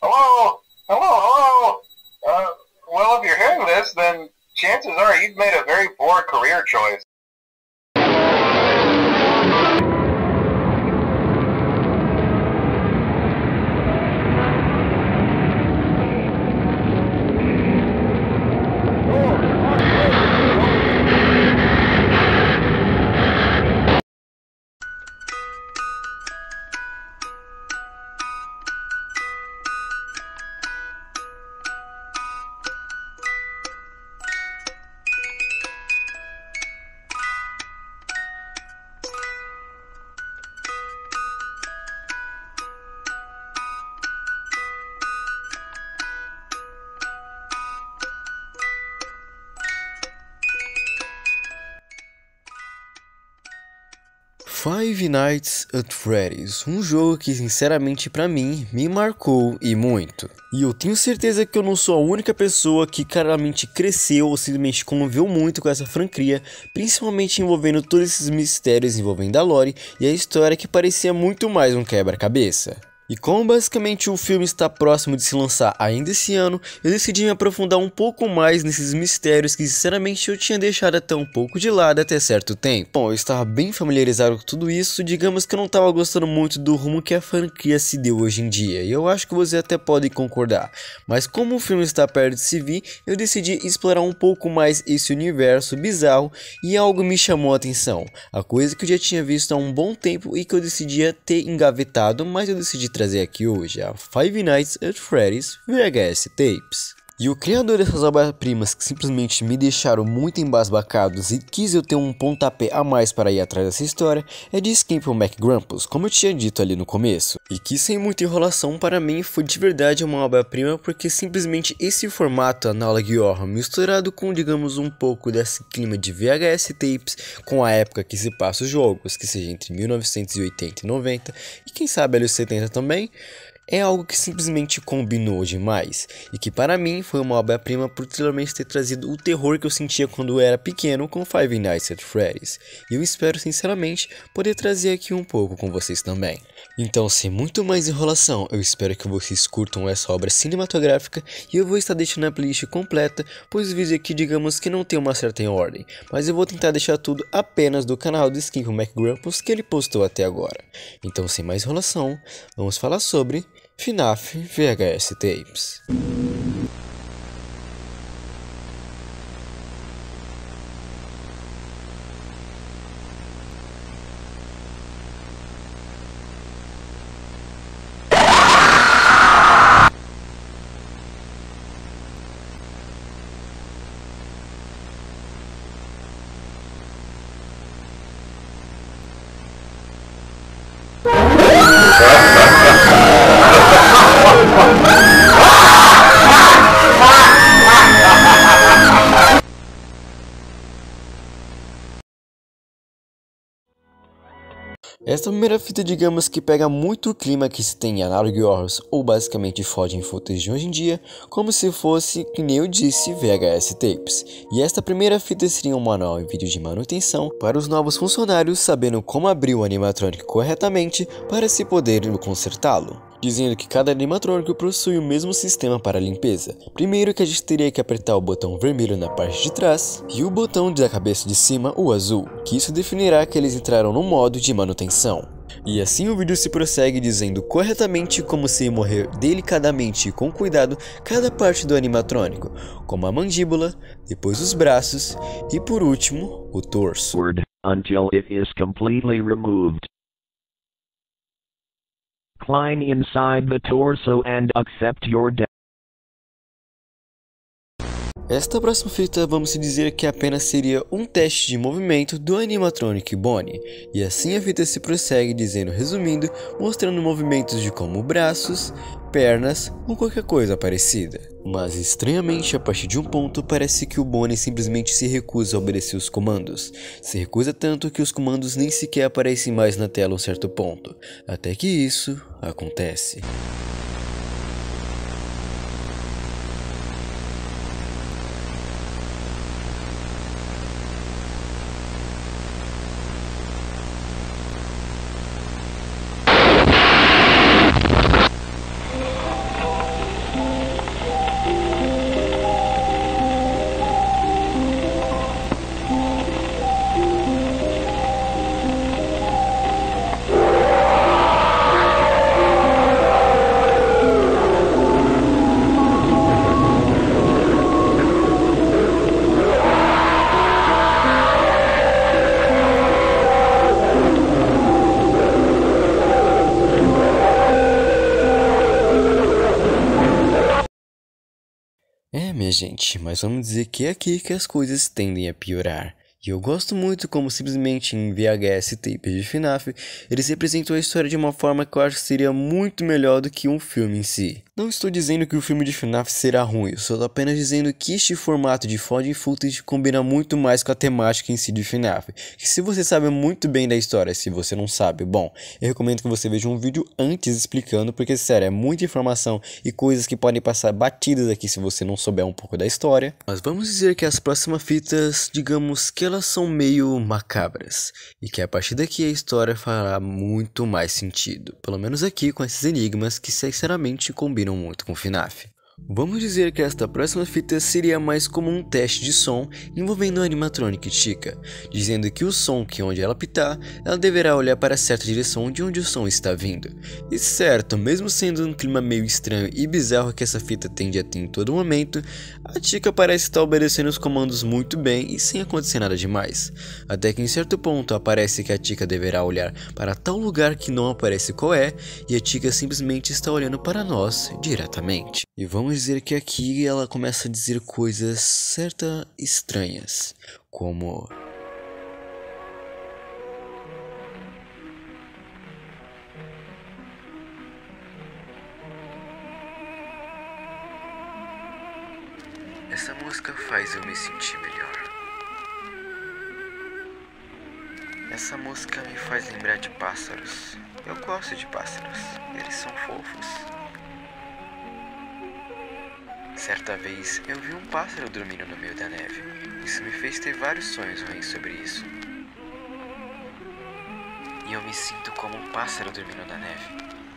Hello? Hello? Well, if you're hearing this, then chances are you've made a very poor career choice. Five Nights at Freddy's, um jogo que sinceramente pra mim me marcou e muito. E eu tenho certeza que eu não sou a única pessoa que claramente cresceu ou simplesmente conviveu muito com essa franquia, principalmente envolvendo todos esses mistérios envolvendo a lore e a história que parecia muito mais um quebra-cabeça. E como basicamente o filme está próximo de se lançar ainda esse ano, eu decidi me aprofundar um pouco mais nesses mistérios que sinceramente eu tinha deixado até um pouco de lado até certo tempo. Bom, eu estava bem familiarizado com tudo isso, digamos que eu não estava gostando muito do rumo que a franquia se deu hoje em dia, e eu acho que você até pode concordar. Mas como o filme está perto de se vir, eu decidi explorar um pouco mais esse universo bizarro e algo me chamou a atenção. A coisa que eu já tinha visto há um bom tempo e que eu decidia ter engavetado, mas eu decidi trazer aqui hoje a Five Nights at Freddy's VHS Tapes. E o criador dessas obras-primas que simplesmente me deixaram muito embasbacados e quis eu ter um pontapé a mais para ir atrás dessa história é de Escape from McGrumpus, como eu tinha dito ali no começo. E que sem muita enrolação para mim foi de verdade uma obra-prima porque simplesmente esse formato analog horror misturado com digamos um pouco desse clima de VHS Tapes com a época que se passa os jogos, que seja entre 1980 e 90 e quem sabe ali os 70 também, é algo que simplesmente combinou demais, e que para mim foi uma obra-prima por literalmente ter trazido o terror que eu sentia quando eu era pequeno com Five Nights at Freddy's, e eu espero sinceramente poder trazer aqui um pouco com vocês também. Então, sem muito mais enrolação, eu espero que vocês curtam essa obra cinematográfica e eu vou estar deixando a playlist completa, pois o vídeo aqui digamos que não tem uma certa ordem, mas eu vou tentar deixar tudo apenas do canal do Escape from McGrumpus que ele postou até agora. Então, sem mais enrolação, vamos falar sobre FNAF VHS Tapes. Esta primeira fita digamos que pega muito o clima que se tem em Analog Horrors ou basicamente foge em footage de hoje em dia, como se fosse, que nem eu disse, VHS Tapes. E esta primeira fita seria um manual em vídeo de manutenção para os novos funcionários sabendo como abrir o animatronic corretamente para se poder consertá-lo. Dizendo que cada animatrônico possui o mesmo sistema para limpeza. Primeiro que a gente teria que apertar o botão vermelho na parte de trás e o botão da cabeça de cima, o azul, que isso definirá que eles entraram no modo de manutenção. E assim o vídeo se prossegue dizendo corretamente como se morrer delicadamente e com cuidado cada parte do animatrônico, como a mandíbula, depois os braços e por último o torso. Until it is completely removed. Climb inside the torso and accept your death. Esta próxima fita vamos dizer que apenas seria um teste de movimento do animatronic Bonnie, e assim a fita se prossegue dizendo, resumindo, mostrando movimentos de como braços, pernas ou qualquer coisa parecida. Mas estranhamente a partir de um ponto parece que o Bonnie simplesmente se recusa a obedecer os comandos, se recusa tanto que os comandos nem sequer aparecem mais na tela a um certo ponto, até que isso acontece. gente, mas vamos dizer que é aqui que as coisas tendem a piorar. E eu gosto muito como simplesmente em VHS tapes de FNAF, eles representam a história de uma forma que eu acho que seria muito melhor do que um filme em si. Não estou dizendo que o filme de FNAF será ruim, eu só estou apenas dizendo que este formato de found footage combina muito mais com a temática em si de FNAF. Que se você sabe muito bem da história, se você não sabe, bom, eu recomendo que você veja um vídeo antes explicando, porque sério, é muita informação e coisas que podem passar batidas aqui se você não souber um pouco da história. Mas vamos dizer que as próximas fitas, digamos que elas são meio macabras, e que a partir daqui a história fará muito mais sentido, pelo menos aqui com esses enigmas que sinceramente combinam muito com FNAF. Vamos dizer que esta próxima fita seria mais como um teste de som envolvendo a animatronic Chica, dizendo que o som que onde ela apitar, ela deverá olhar para certa direção de onde o som está vindo. E certo, mesmo sendo um clima meio estranho e bizarro que essa fita tende a ter em todo momento, a Chica parece estar obedecendo os comandos muito bem e sem acontecer nada demais. Até que em certo ponto aparece que a Chica deverá olhar para tal lugar que não aparece qual é, e a Chica simplesmente está olhando para nós diretamente. E vamos dizer que aqui ela começa a dizer coisas certa estranhas, como essa música faz eu me sentir melhor. Essa música me faz lembrar de pássaros. Eu gosto de pássaros, eles são fofos. Certa vez, eu vi um pássaro dormindo no meio da neve. Isso me fez ter vários sonhos ruins sobre isso. E eu me sinto como um pássaro dormindo na neve.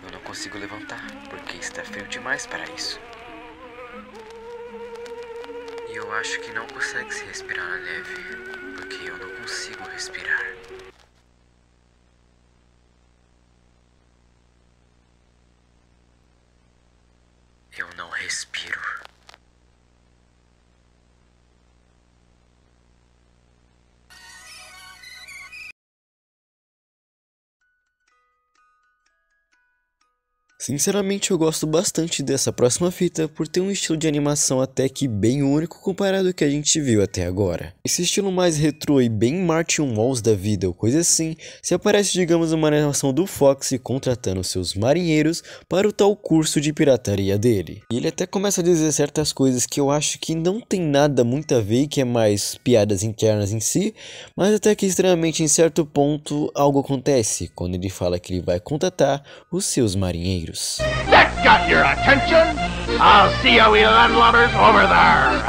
Eu não consigo levantar, porque está frio demais para isso. E eu acho que não consegue se respirar na neve, porque eu não consigo respirar. Eu não respiro. Sinceramente, eu gosto bastante dessa próxima fita por ter um estilo de animação até que bem único comparado ao que a gente viu até agora. Esse estilo mais retrô e bem Martian Walls da vida ou coisa assim, se aparece digamos uma animação do Fox contratando seus marinheiros para o tal curso de pirataria dele. E ele até começa a dizer certas coisas que eu acho que não tem nada muito a ver e que é mais piadas internas em si, mas até que extremamente em certo ponto algo acontece quando ele fala que ele vai contratar os seus marinheiros. That got your attention? I'll see you landlubbers over there!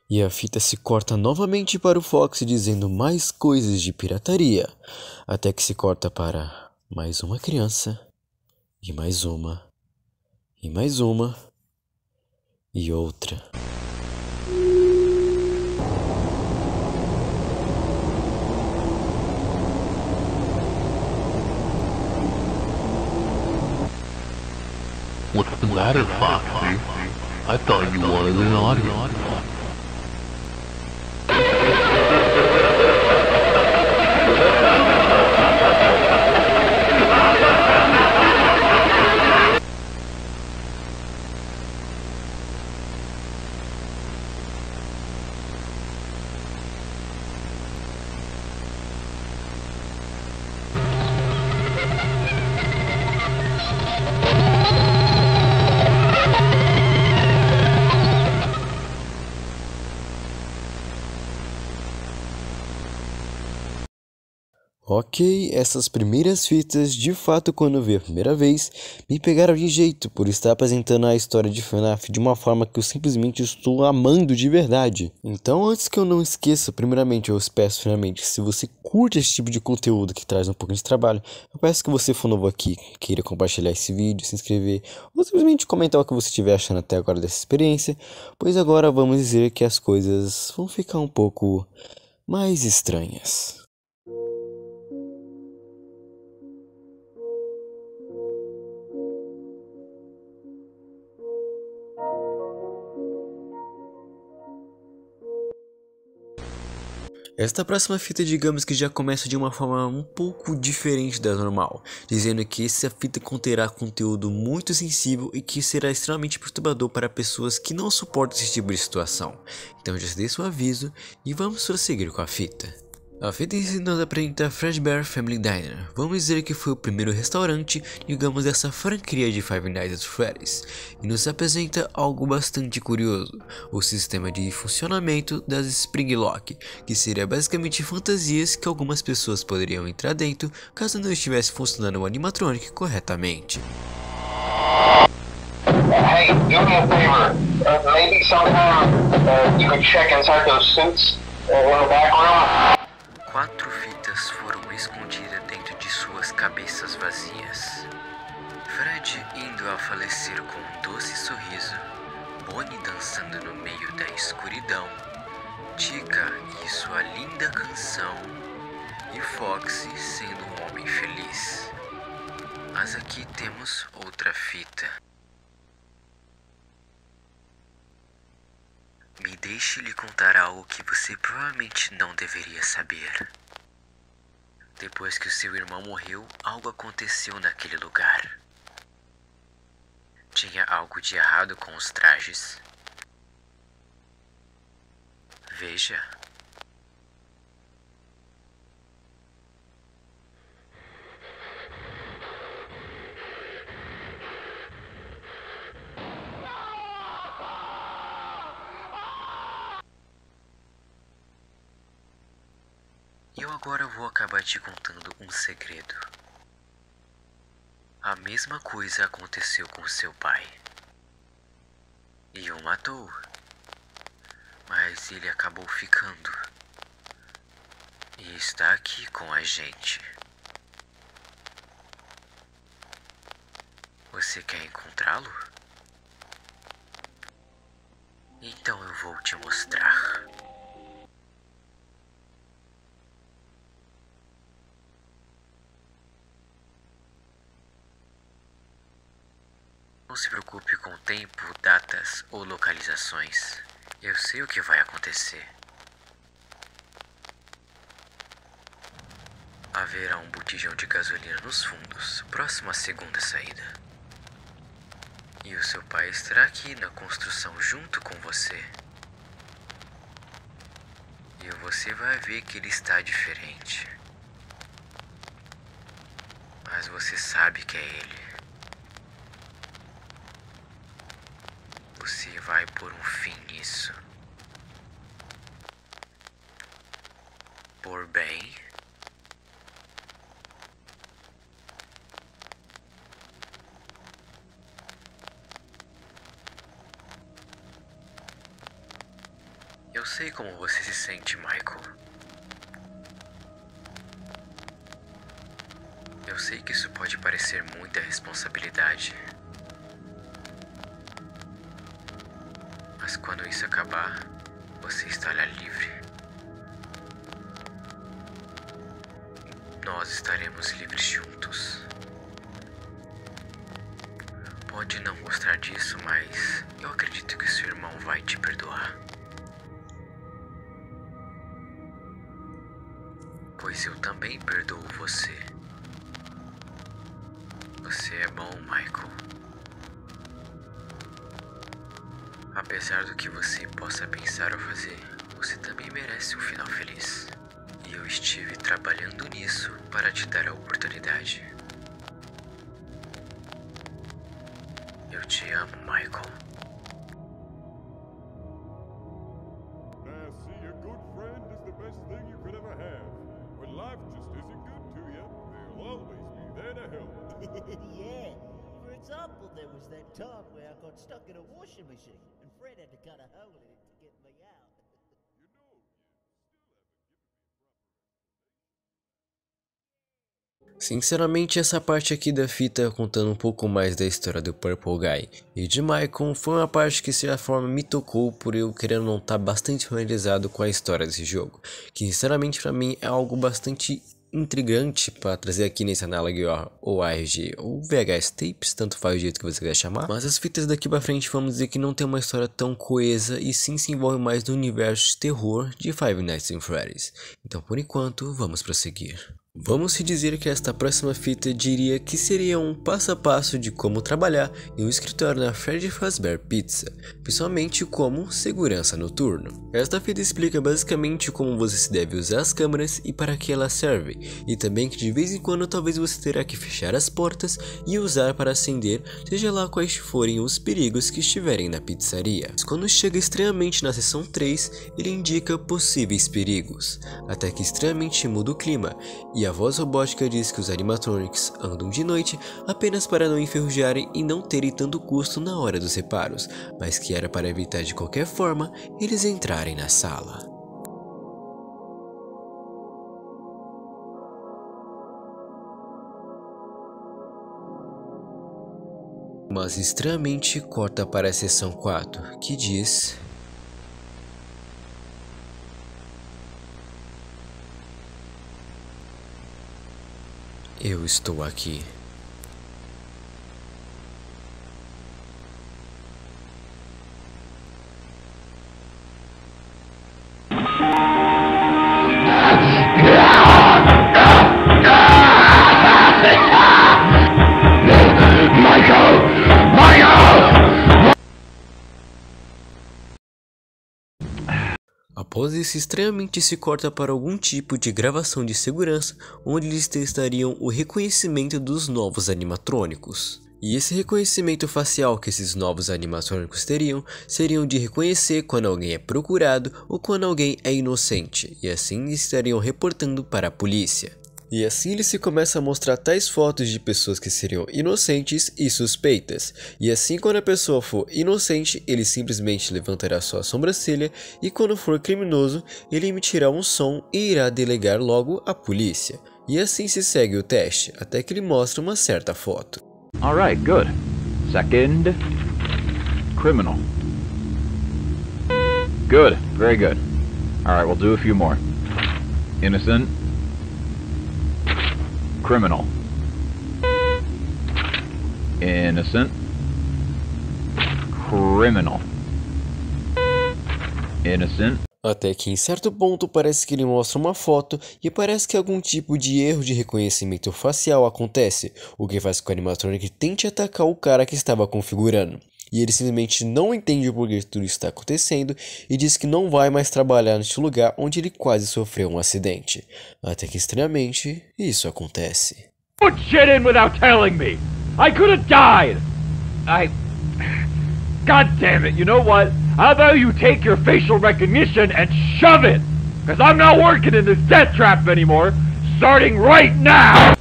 E a fita se corta novamente para o Fox dizendo mais coisas de pirataria, até que se corta para mais uma criança, e mais uma, e mais uma, e outra. What's the matter, Foxy? I thought you wanted an audience. Ok, essas primeiras fitas, de fato quando eu vi a primeira vez, me pegaram de jeito por estar apresentando a história de FNAF de uma forma que eu simplesmente estou amando de verdade. Então antes que eu não esqueça, primeiramente eu peço finalmente que se você curte esse tipo de conteúdo que traz um pouco de trabalho, eu peço que você for novo aqui, queira compartilhar esse vídeo, se inscrever, ou simplesmente comentar o que você estiver achando até agora dessa experiência, pois agora vamos dizer que as coisas vão ficar um pouco mais estranhas. Esta próxima fita, digamos que já começa de uma forma um pouco diferente da normal, dizendo que essa fita conterá conteúdo muito sensível e que será extremamente perturbador para pessoas que não suportam esse tipo de situação. Então já dei seu aviso e vamos prosseguir com a fita. A fita em si nos apresenta Fazbear Family Diner. Vamos dizer que foi o primeiro restaurante, digamos, dessa franquia de Five Nights at Freddy's, e nos apresenta algo bastante curioso, o sistema de funcionamento das Spring Lock, que seria basicamente fantasias que algumas pessoas poderiam entrar dentro caso não estivesse funcionando o animatronic corretamente. Hey, do me a favor. Maybe sometime you could check inside those suits in the back room. 4 fitas foram escondidas dentro de suas cabeças vazias. Fred indo a falecer com um doce sorriso, Bonnie dançando no meio da escuridão, Tika e sua linda canção, e Foxy sendo um homem feliz. Mas aqui temos outra fita. Me deixe lhe contar algo que você provavelmente não deveria saber. Depois que o seu irmão morreu, algo aconteceu naquele lugar. Tinha algo de errado com os trajes. Veja. Eu agora vou acabar te contando um segredo. A mesma coisa aconteceu com seu pai. E o matou. Mas ele acabou ficando. E está aqui com a gente. Você quer encontrá-lo? Então eu vou te mostrar. Não se preocupe com tempo, datas ou localizações. Eu sei o que vai acontecer. Haverá um botijão de gasolina nos fundos, próximo à segunda saída. E o seu pai estará aqui na construção junto com você. E você vai ver que ele está diferente. Mas você sabe que é ele. Você vai pôr um fim nisso. Por bem. Eu sei como você se sente, Michael. Eu sei que isso pode parecer muita responsabilidade. Mas quando isso acabar, você estará livre. Nós estaremos livres juntos. Pode não gostar disso, mas eu acredito que seu irmão vai te perdoar. Pois eu também perdoo você. Você é bom, Michael. Apesar do que você possa pensar ou fazer, você também merece um final feliz. E eu estive trabalhando nisso para te dar a oportunidade. Eu te amo, Michael. See, a good friend is the best thing you could ever have. When life just isn't good to you, they'll always be there to help. Yeah. For example, there was that time where I got stuck in a washing machine and Fred had to cut a hole in it to get me out. Sinceramente, essa parte aqui da fita contando um pouco mais da história do Purple Guy e de Michael foi uma parte que de certa forma me tocou por eu querendo não estar bastante familiarizado com a história desse jogo, que sinceramente pra mim é algo bastante intrigante para trazer aqui nesse análogo ORG ou VHS Tapes, tanto faz o jeito que você quiser chamar. Mas as fitas daqui pra frente vamos dizer que não tem uma história tão coesa e sim se envolve mais no universo de terror de Five Nights at Freddy's. Então por enquanto vamos prosseguir. Vamos se dizer que esta próxima fita diria que seria um passo a passo de como trabalhar em um escritório na Freddy Fazbear Pizza, principalmente como segurança noturno. Esta fita explica basicamente como você se deve usar as câmeras e para que elas servem, e também que de vez em quando talvez você terá que fechar as portas e usar para acender, seja lá quais forem os perigos que estiverem na pizzaria. Mas quando chega extremamente na seção 3, ele indica possíveis perigos, até que extremamente muda o clima, e a voz robótica diz que os animatronics andam de noite apenas para não enferrujarem e não terem tanto custo na hora dos reparos, mas que era para evitar de qualquer forma eles entrarem na sala. Mas extremamente corta para a seção 4, que diz: eu estou aqui. Após isso, extremamente se corta para algum tipo de gravação de segurança, onde eles testariam o reconhecimento dos novos animatrônicos. E esse reconhecimento facial que esses novos animatrônicos teriam, seriam de reconhecer quando alguém é procurado ou quando alguém é inocente, e assim estariam reportando para a polícia. E assim ele se começa a mostrar tais fotos de pessoas que seriam inocentes e suspeitas. E assim quando a pessoa for inocente, ele simplesmente levantará sua sobrancelha e quando for criminoso, ele emitirá um som e irá delegar logo à polícia. E assim se segue o teste, até que ele mostra uma certa foto. Alright, good. Second, criminal. Good, very good. Alright, we'll do a few more. Innocent. Criminal. Innocent. Criminal. Innocent. Até que em certo ponto parece que ele mostra uma foto e parece que algum tipo de erro de reconhecimento facial acontece, o que faz com que o animatronic tente atacar o cara que estava configurando. E ele simplesmente não entende por que tudo está acontecendo e diz que não vai mais trabalhar neste lugar onde ele quase sofreu um acidente. Até que estranhamente isso acontece. Put shit in without telling me. I could have died. God damn it, you know what? How about you take your facial recognition and shove it? Because I'm not working in this death trap anymore, starting right now!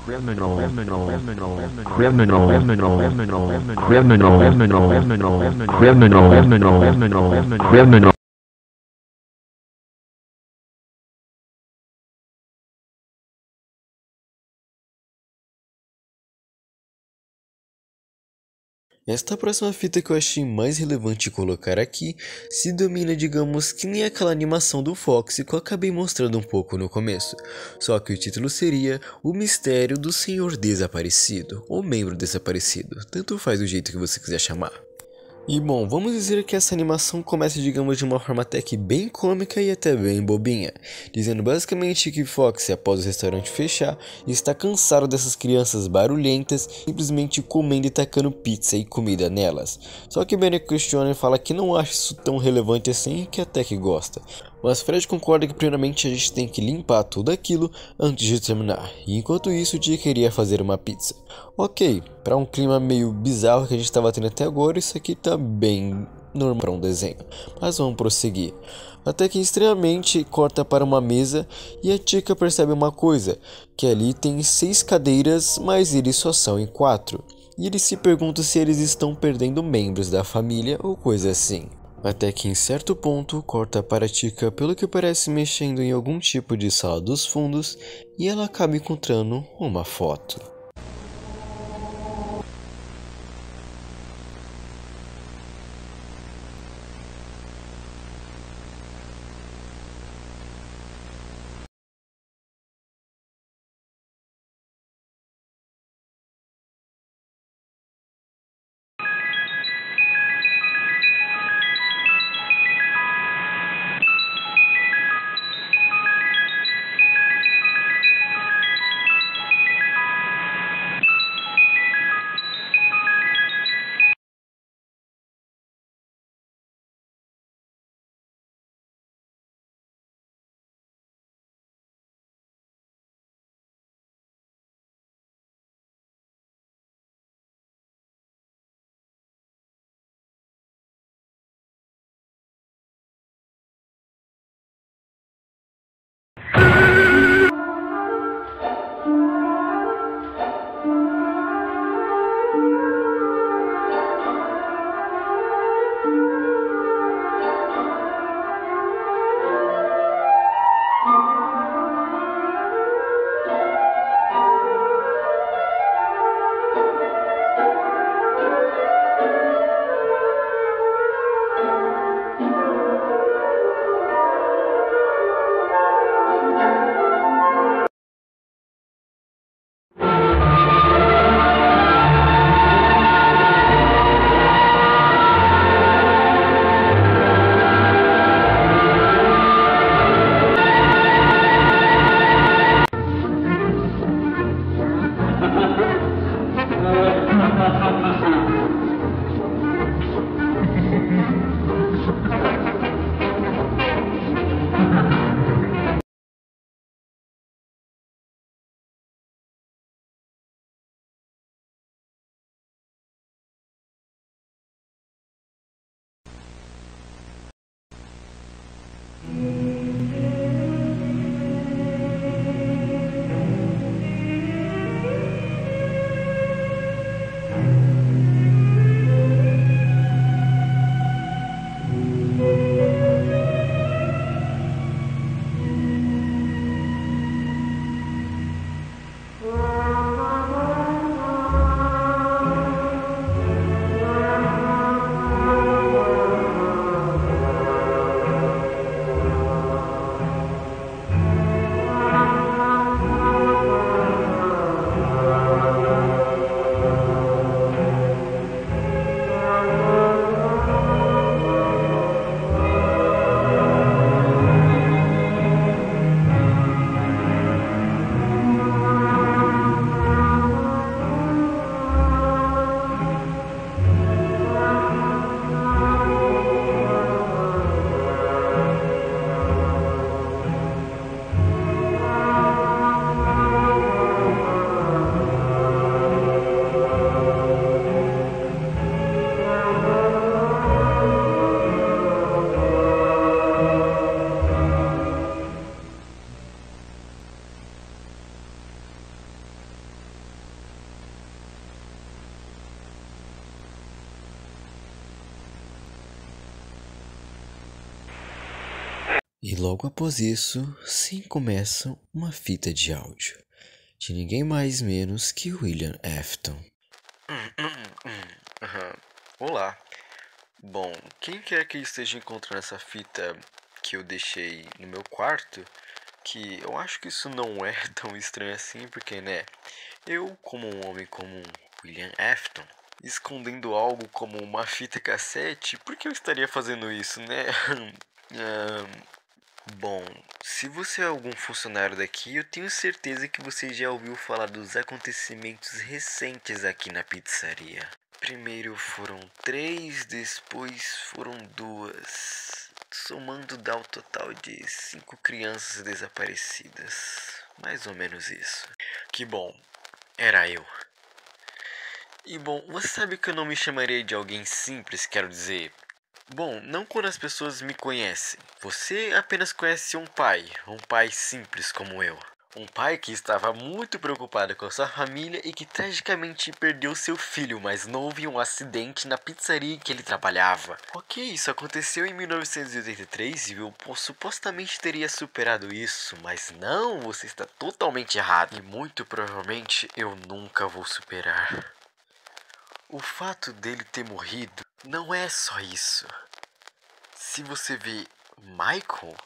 Criminal, criminal, criminal, criminal, criminal, criminal, criminal, criminal, criminal, criminal, criminal. Esta próxima fita que eu achei mais relevante colocar aqui se domina, digamos, que nem aquela animação do Fox que eu acabei mostrando um pouco no começo, só que o título seria O Mistério do Senhor Desaparecido, ou Membro Desaparecido, tanto faz do jeito que você quiser chamar. E bom, vamos dizer que essa animação começa, digamos, de uma forma até que bem cômica e até bem bobinha, dizendo basicamente que Fox, após o restaurante fechar, está cansado dessas crianças barulhentas simplesmente comendo e tacando pizza e comida nelas. Só que Benny questiona e fala que não acha isso tão relevante assim e que até que gosta. Mas Fred concorda que primeiramente a gente tem que limpar tudo aquilo antes de terminar, e enquanto isso o Dick queria fazer uma pizza. Ok, para um clima meio bizarro que a gente estava tendo até agora, isso aqui tá bem normal para um desenho, mas vamos prosseguir. Até que extremamente corta para uma mesa e a Chica percebe uma coisa, que ali tem 6 cadeiras, mas eles só são em 4. E ele se pergunta se eles estão perdendo membros da família ou coisa assim. Até que em certo ponto corta para a Chica pelo que parece mexendo em algum tipo de sala dos fundos e ela acaba encontrando uma foto. E logo após isso, sim, começa uma fita de áudio de ninguém mais menos que William Afton. Olá. Bom, quem quer que esteja encontrando essa fita que eu deixei no meu quarto, que eu acho que isso não é tão estranho assim, porque, né, eu, como um homem comum, William Afton, escondendo algo como uma fita cassete, por que eu estaria fazendo isso, né? Bom, se você é algum funcionário daqui, eu tenho certeza que você já ouviu falar dos acontecimentos recentes aqui na pizzaria. Primeiro foram 3, depois foram 2, somando dá o total de 5 crianças desaparecidas. Mais ou menos isso. Que bom, era eu. E bom, você sabe que eu não me chamaria de alguém simples, quero dizer. Bom, não quando as pessoas me conhecem. Você apenas conhece um pai simples como eu. Um pai que estava muito preocupado com a sua família e que tragicamente perdeu seu filho mais novo em um acidente na pizzaria em que ele trabalhava. Ok, isso aconteceu em 1983 e eu supostamente teria superado isso, mas não, você está totalmente errado. E muito provavelmente eu nunca vou superar. O fato dele ter morrido não é só isso. Se você vê Michael,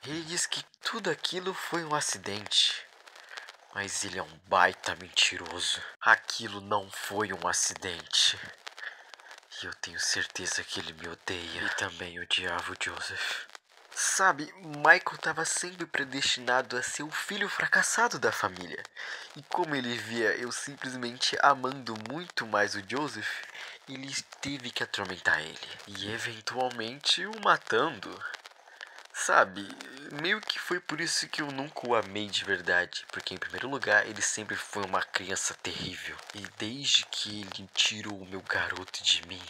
ele diz que tudo aquilo foi um acidente. Mas ele é um baita mentiroso. Aquilo não foi um acidente. E eu tenho certeza que ele me odeia. E também odiava o Joseph. Sabe, Michael estava sempre predestinado a ser o filho fracassado da família. E como ele via eu simplesmente amando muito mais o Joseph, ele teve que atormentar ele. E eventualmente o matando. Sabe, meio que foi por isso que eu nunca o amei de verdade. Porque em primeiro lugar, ele sempre foi uma criança terrível. E desde que ele tirou o meu garoto de mim,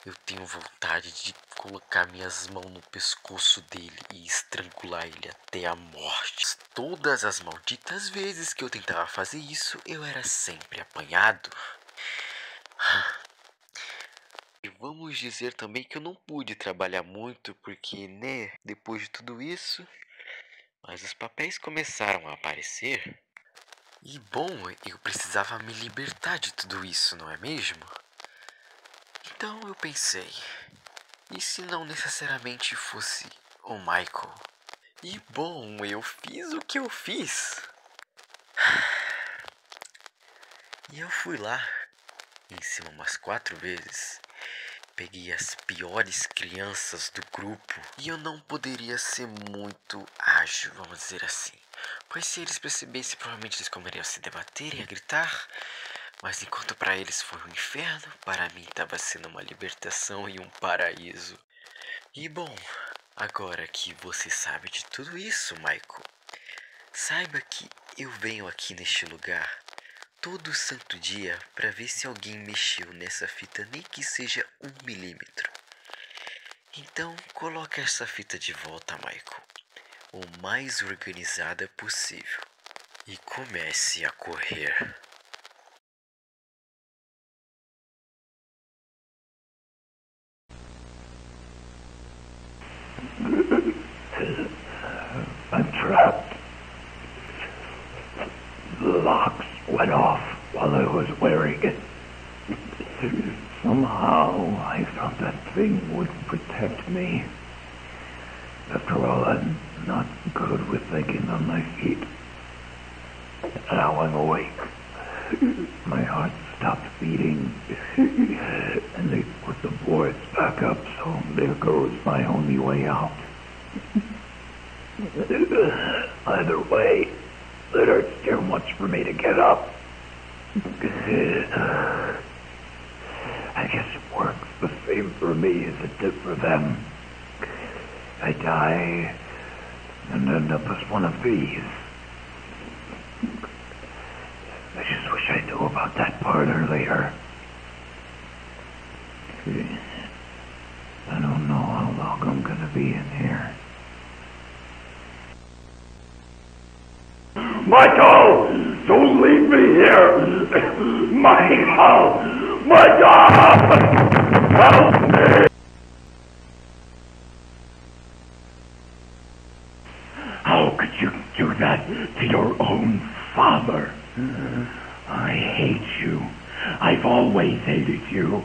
eu tenho vontade de colocar minhas mãos no pescoço dele e estrangular ele até a morte. Todas as malditas vezes que eu tentava fazer isso, eu era sempre apanhado. E vamos dizer também que eu não pude trabalhar muito porque, né, depois de tudo isso, mas os papéis começaram a aparecer. E bom, eu precisava me libertar de tudo isso, não é mesmo? Então eu pensei, e se não necessariamente fosse o Michael? E bom, eu fiz o que eu fiz. E eu fui lá, em cima umas 4 vezes. Peguei as piores crianças do grupo. E eu não poderia ser muito ágil, vamos dizer assim. Pois se eles percebessem, provavelmente eles começariam a se debater e a gritar. Mas enquanto para eles foi um inferno, para mim estava sendo uma libertação e um paraíso. E bom, agora que você sabe de tudo isso, Michael, saiba que eu venho aqui neste lugar todo santo dia para ver se alguém mexeu nessa fita, nem que seja 1 milímetro. Então coloque essa fita de volta, Michael, o mais organizada possível, e comece a correr. I'm trapped. The locks went off while I was wearing it. Somehow I thought that thing would protect me. After all, I'm not good with thinking on my feet. Now I'm awake. My heart stopped beating, and they put the boards back up, so there goes my only way out. Either way, it hurts too much for me to get up. I guess it works the same for me as it did for them. I die and end up as one of these. I just wish I knew about that part earlier. I don't know how long I'm gonna be in here. Michael! Don't leave me here! Michael! Michael! Help me! to your own father. I hate you. I've always hated you.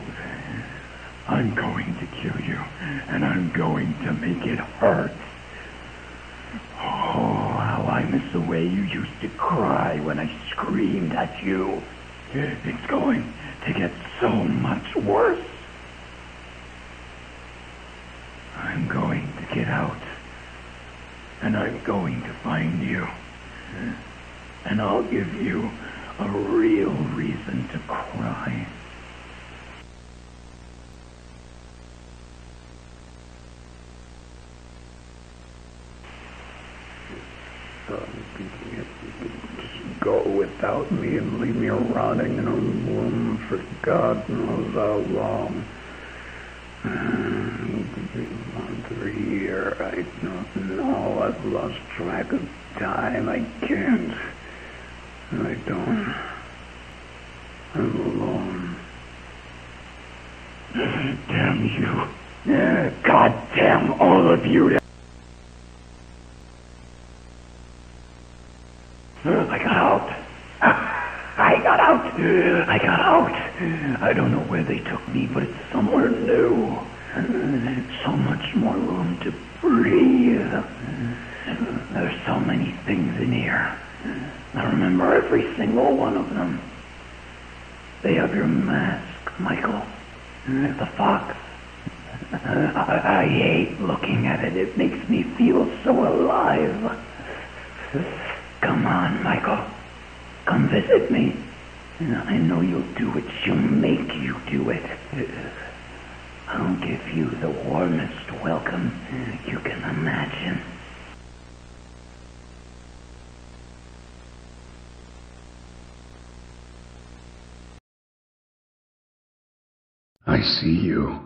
I'm going to kill you, and I'm going to make it hurt. Oh, how I miss the way you used to cry when I screamed at you. It's going to get so much worse. I'm going to get out, and I'm going to find you, and I'll give you a real reason to cry. You could go without me and leave me rotting in a room for God knows how long. It could be a month or a year. I don't know. I've lost track of time. I can't. I don't. I'm alone. Damn you. God damn all of you. I got out. I got out. I don't know where they took me, but it's somewhere new. So much more room to breathe. There's so many things in here. I remember every single one of them. They have your mask, Michael. The fox. I hate looking at it. It makes me feel so alive. Come on, Michael. Come visit me. I know you'll do it. She'll make you do it. I'll give you the warmest welcome you can imagine. I see you.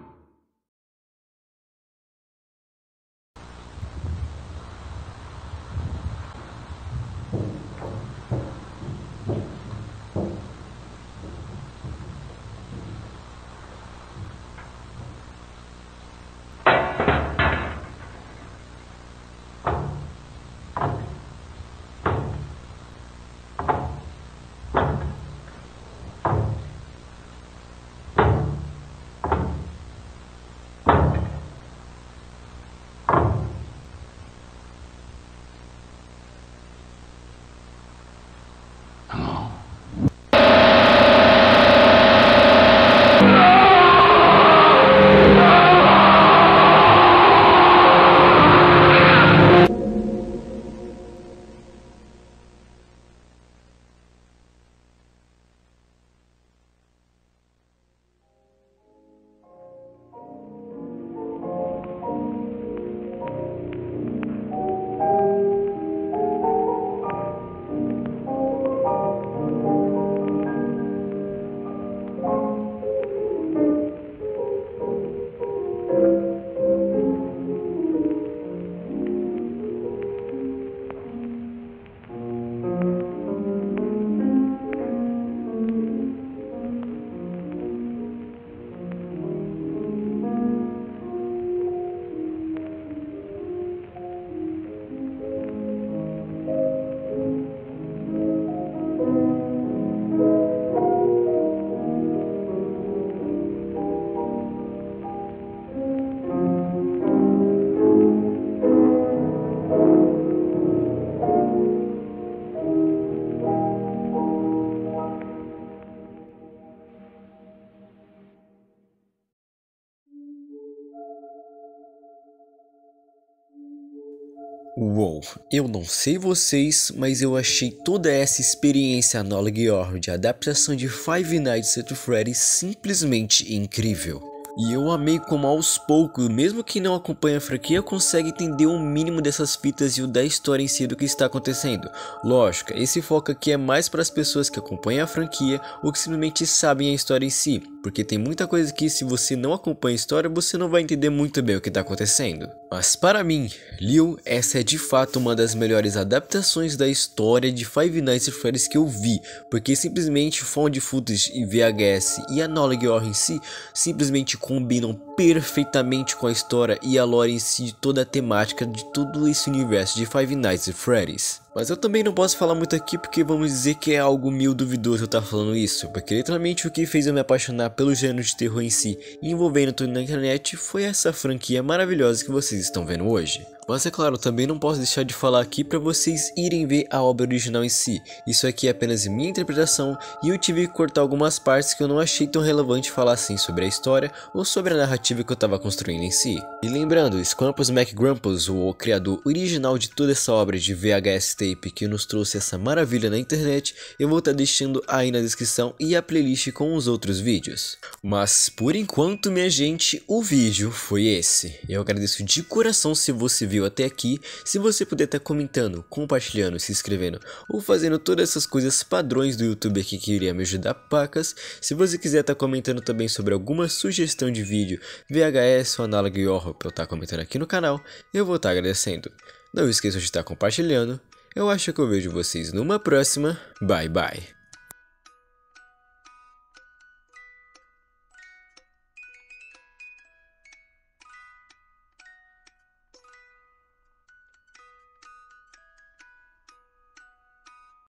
Uou, eu não sei vocês, mas eu achei toda essa experiência Analog Horror de adaptação de Five Nights at Freddy's simplesmente incrível. E eu amei como aos poucos, mesmo quem não acompanha a franquia consegue entender o mínimo dessas fitas e o da história em si do que está acontecendo. Lógico, esse foco aqui é mais para as pessoas que acompanham a franquia ou que simplesmente sabem a história em si, porque tem muita coisa que se você não acompanha a história você não vai entender muito bem o que está acontecendo. Mas para mim, Leo, essa é de fato uma das melhores adaptações da história de Five Nights at Freddy's que eu vi, porque simplesmente Found Footage e VHS e Analog Horror em si simplesmente combinam perfeitamente com a história e a lore em si de toda a temática de todo esse universo de Five Nights at Freddy's. Mas eu também não posso falar muito aqui porque vamos dizer que é algo meio duvidoso eu estar falando isso, porque literalmente o que fez eu me apaixonar pelo gênero de terror em si, envolvendo tudo na internet, foi essa franquia maravilhosa que vocês estão vendo hoje. Mas é claro, também não posso deixar de falar aqui para vocês irem ver a obra original em si. Isso aqui é apenas minha interpretação e eu tive que cortar algumas partes que eu não achei tão relevante falar assim sobre a história ou sobre a narrativa que eu estava construindo em si. E lembrando, Scrumpus McGrumpus, o criador original de toda essa obra de VHS tape que nos trouxe essa maravilha na internet, eu vou estar deixando aí na descrição e a playlist com os outros vídeos. Mas por enquanto, minha gente, o vídeo foi esse. Eu agradeço de coração se você viu até aqui, se você puder estar comentando, compartilhando, se inscrevendo ou fazendo todas essas coisas padrões do YouTube aqui que iria me ajudar pacas. Se você quiser estar comentando também sobre alguma sugestão de vídeo, VHS ou análogo e horror para eu estar comentando aqui no canal, eu vou estar agradecendo. Não esqueça de estar compartilhando. Eu acho que eu vejo vocês numa próxima. Bye bye.